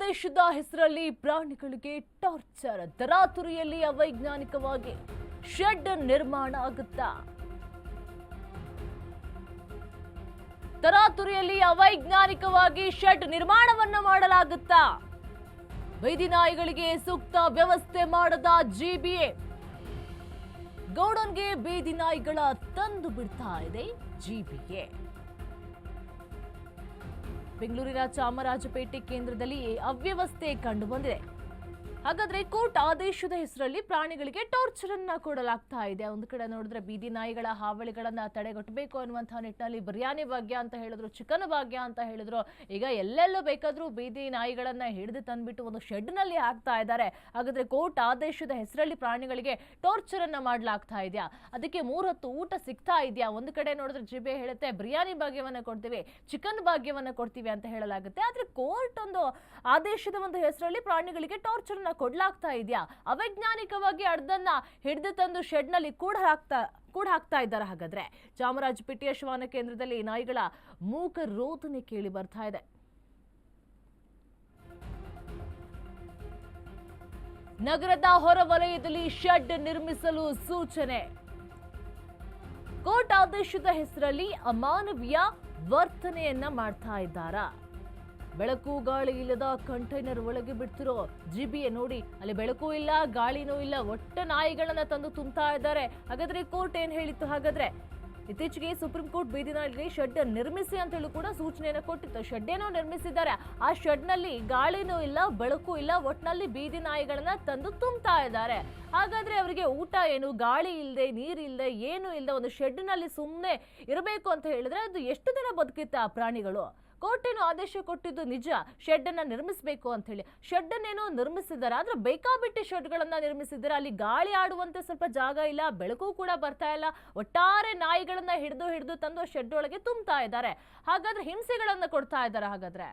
ಆದೇಶದ ಹೆಸರಲ್ಲಿ ಪ್ರಾಣಿಗಳಿಗೆ ಟಾರ್ಚರ್. ತರಾತುರಿಯಲ್ಲಿ ಅವೈಜ್ಞಾನಿಕವಾಗಿ ಶೆಡ್ ನಿರ್ಮಾಣ ಆಗುತ್ತಾ? ತರಾತುರಿಯಲ್ಲಿ ಅವೈಜ್ಞಾನಿಕವಾಗಿ ಶೆಡ್ ನಿರ್ಮಾಣವನ್ನ ಮಾಡಲಾಗುತ್ತಾ? ಬೀದಿ ನಾಯಿಗಳಿಗೆ ಸೂಕ್ತ ವ್ಯವಸ್ಥೆ ಮಾಡದ ಜಿಬಿಎ. ಗೌಡನ್ಗೆ ಬೀದಿ ನಾಯಿಗಳ ತಂದು ಬಿಡ್ತಾ ಇದೆ ಜಿಬಿಎ. ಬೆಂಗಳೂರಿನ ಚಾಮರಾಜಪೇಟೆ ಕೇಂದ್ರದಲ್ಲಿ ಅವ್ಯವಸ್ಥೆ ಕಂಡು ಬಂದಿದೆ. ಹಾಗಾದ್ರೆ ಕೋರ್ಟ್ ಆದೇಶದ ಹೆಸರಲ್ಲಿ ಪ್ರಾಣಿಗಳಿಗೆ ಟಾರ್ಚರ್ ಅನ್ನ ಕೊಡಲಾಗ್ತಾ ಇದೆ. ಒಂದು ಕಡೆ ನೋಡಿದ್ರೆ ಬೀದಿ ನಾಯಿಗಳ ಹಾವಳಿಗಳನ್ನ ತಡೆಗಟ್ಟಬೇಕು ಅನ್ನುವಂತಹ ನಿಟ್ಟಿನಲ್ಲಿ ಬಿರಿಯಾನಿ ಭಾಗ್ಯ ಅಂತ ಹೇಳಿದ್ರು, ಚಿಕನ್ ಭಾಗ್ಯ ಅಂತ ಹೇಳಿದ್ರು. ಈಗ ಎಲ್ಲೆಲ್ಲೂ ಬೇಕಾದ್ರೂ ಬೀದಿ ನಾಯಿಗಳನ್ನ ಹಿಡಿದು ತಂದ್ಬಿಟ್ಟು ಒಂದು ಶೆಡ್ ನಲ್ಲಿ ಹಾಕ್ತಾ ಇದ್ದಾರೆ. ಹಾಗಾದ್ರೆ ಕೋರ್ಟ್ ಆದೇಶದ ಹೆಸರಲ್ಲಿ ಪ್ರಾಣಿಗಳಿಗೆ ಟಾರ್ಚರ್ ಅನ್ನ ಮಾಡ್ಲಾಗ್ತಾ ಇದೆಯಾ? ಅದಕ್ಕೆ 3 ಹೊತ್ತು ಊಟ ಸಿಗ್ತಾ ಇದೆಯಾ? ಒಂದು ಕಡೆ ನೋಡಿದ್ರೆ ಜಿಬೆ ಹೇಳುತ್ತೆ ಬಿರಿಯಾನಿ ಭಾಗ್ಯವನ್ನ ಕೊಡ್ತೀವಿ, ಚಿಕನ್ ಭಾಗ್ಯವನ್ನ ಕೊಡ್ತೀವಿ ಅಂತ ಹೇಳಲಾಗುತ್ತೆ. ಆದ್ರೆ ಕೋರ್ಟ್ ಒಂದು ಆದೇಶದ ಒಂದು ಹೆಸರಲ್ಲಿ ಪ್ರಾಣಿಗಳಿಗೆ ಟಾರ್ಚರ್ ಕೊಡ್ಲಾಗ್ತಾ ಇದೆಯಾ? ಅವೈಜ್ಞಾನಿಕವಾಗಿ ಅರ್ಧನ್ನ ಹಿಡಿದು ತಂದು ಶೆಡ್ ನಲ್ಲಿ ಕೂಡ ಹಾಕ್ತಾ ಇದ್ದಾರೆ. ಹಾಗಾದ್ರೆ ಚಾಮರಾಜಪೇಟೆಯ ಶ್ವಾನ ಕೇಂದ್ರದಲ್ಲಿ ನಾಯಿಗಳ ಮೂಕ ರೋದನೆ ಕೇಳಿ ಬರ್ತಾ ಇದೆ. ನಗರದ ಹೊರವಲಯದಲ್ಲಿ ಶೆಡ್ ನಿರ್ಮಿಸಲು ಸೂಚನೆ. ಕೋರ್ಟ್ ಆದೇಶದ ಹೆಸರಲ್ಲಿ ಅಮಾನವೀಯ ವರ್ತನೆಯನ್ನ ಮಾಡ್ತಾ ಇದ್ದಾರಾ? ಬೆಳಕು ಗಾಳಿ ಇಲ್ಲದ ಕಂಟೈನರ್ ಒಳಗೆ ಬಿಡ್ತಿರೋ ಜಿಬಿಎ ನೋಡಿ, ಅಲ್ಲಿ ಬೆಳಕು ಇಲ್ಲ, ಗಾಳಿನೂ ಇಲ್ಲ, ಒಟ್ಟ ನಾಯಿಗಳನ್ನ ತಂದು ತುಂಬ್ತಾ ಇದ್ದಾರೆ. ಹಾಗಾದ್ರೆ ಕೋರ್ಟ್ ಏನ್ ಹೇಳಿತ್ತು? ಹಾಗಾದ್ರೆ ಇತ್ತೀಚೆಗೆ ಸುಪ್ರೀಂ ಕೋರ್ಟ್ ಬೀದಿ ನಾಯಿಗಳಿಗೆ ಶೆಡ್ ನಿರ್ಮಿಸಿ ಅಂತ ಹೇಳಿ ಕೂಡ ಸೂಚನೆಯನ್ನು ಕೊಟ್ಟಿತ್ತು. ಶೆಡ್ ಏನೋ ನಿರ್ಮಿಸಿದ್ದಾರೆ, ಆ ಶೆಡ್ ನಲ್ಲಿ ಗಾಳಿನೂ ಇಲ್ಲ, ಬೆಳಕು ಇಲ್ಲ, ಒಟ್ಟಿನಲ್ಲಿ ಬೀದಿ ನಾಯಿಗಳನ್ನ ತಂದು ತುಂಬ್ತಾ ಇದ್ದಾರೆ. ಹಾಗಾದ್ರೆ ಅವರಿಗೆ ಊಟ ಏನು? ಗಾಳಿ ಇಲ್ಲದೆ, ನೀರಿಲ್ಲದೆ, ಏನು ಇಲ್ಲದೆ ಒಂದು ಶೆಡ್ ನಲ್ಲಿ ಸುಮ್ಮನೆ ಇರಬೇಕು ಅಂತ ಹೇಳಿದ್ರೆ ಅದು ಎಷ್ಟು ದಿನ ಬದುಕುತ್ತೆ ಆ ಪ್ರಾಣಿಗಳು? ಕೋರ್ಟ್ ಏನು ಆದೇಶ ಕೊಟ್ಟಿದ್ದು ನಿಜ, ಶೆಡ್ ಅನ್ನ ನಿರ್ಮಿಸಬೇಕು ಅಂತ ಹೇಳಿ. ಶೆಡ್ ಅನ್ನೇನೋ ನಿರ್ಮಿಸಿದ್ದಾರೆ, ಆದ್ರೆ ಬೇಕಾಬಿಟ್ಟಿ ಶೆಡ್ ಗಳನ್ನ ನಿರ್ಮಿಸಿದ್ದಾರೆ. ಅಲ್ಲಿ ಗಾಳಿ ಆಡುವಂತೆ ಸ್ವಲ್ಪ ಜಾಗ ಇಲ್ಲ, ಬೆಳಕು ಕೂಡ ಬರ್ತಾ ಇಲ್ಲ. ಒಟ್ಟಾರೆ ನಾಯಿಗಳನ್ನ ಹಿಡಿದು ತಂದು ಶೆಡ್ ಒಳಗೆ ತುಂಬ್ತಾ ಇದ್ದಾರೆ. ಹಾಗಾದ್ರೆ ಹಿಂಸೆಗಳನ್ನ ಕೊಡ್ತಾ ಇದ್ದಾರೆ. ಹಾಗಾದ್ರೆ